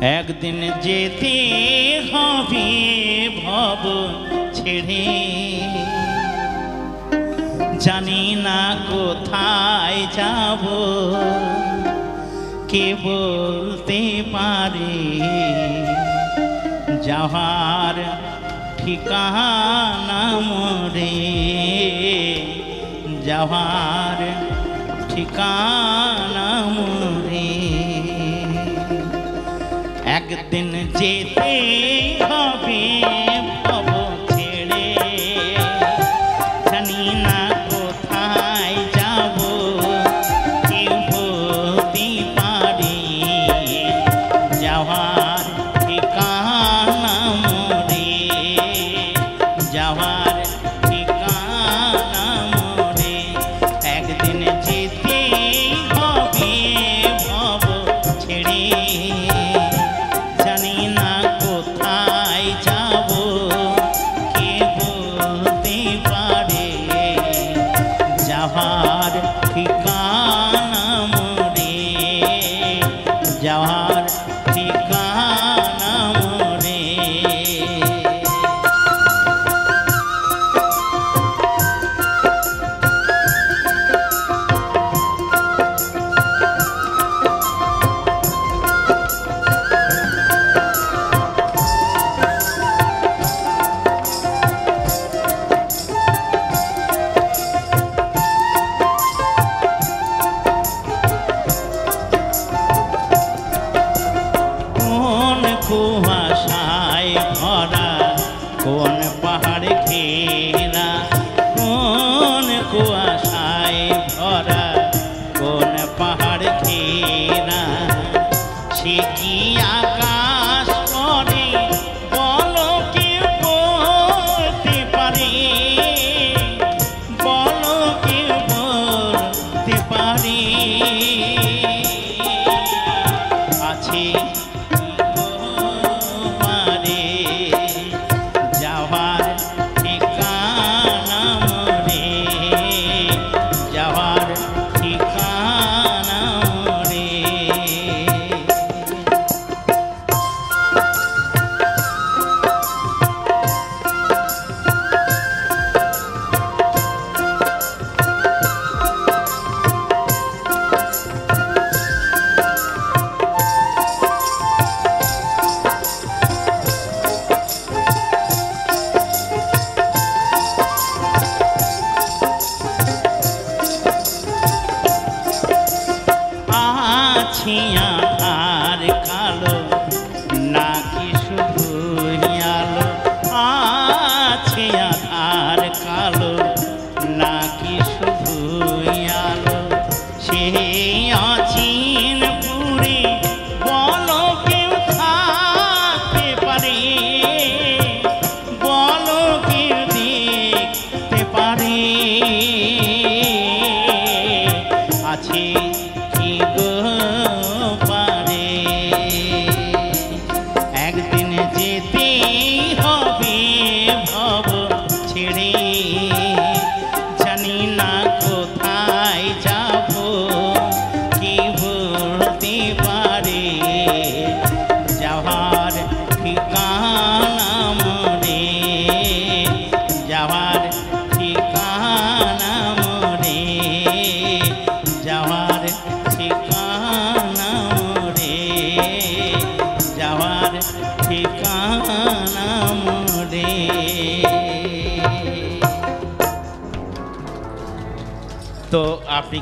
একদিন যেতে হবে ভব ছেড়ে, জানি না কোথায় যাব, কে বলতে পারে যাওয়ার ঠিকানা মোরে, যাওয়ার ঠিকানা মোরে। একদিন যেতে হবে ভব ছেড়ে, জানি না কোথায় যাব, কেউ বলতে পারে যাওয়ার ঠিকানা মোরে, যাওয়ার ঠিকানা মোরে। একদিন যেতে হবে ভব ছেড়ে, জানি না কোথায় যাব, কে বলতে পারে যাওয়ার ঠিকানা মোরে, যাওয়ার ঠিকানা মোরে। কুয়াশায় ভরা কোন পাহাড় ঘেরা, কোন কুয়াশায় ভরা কোন পাহাড় ঘেরা, সে কি আকাশ করে বলো কে বলতে পারে, বলো কে বলতে পারে। আছে যাওয়ার ঠিকানা মোরে, যাওয়ার ঠিকানা মোরে। আছে আধার কালো নাকি শুধু আলো, আছে আধার কালো নাকি শুধু আলো, সে অচিন পুরে বলো কেউ থাকতে পারে, বলো কেউ দেখতে পারে। আছে কি গো পারে, একদিন যেতে হবে ভব ছেড়ে, জানি না কোথায় যাব, কি বলতে পারে যাওয়ার ঠিকানা মোরে, যাওয়ার ঠিকানা মোরে, যাওয়ার ঠিকানা মোরে, যাওয়ার ঠিকানা মোরে। তো আপনি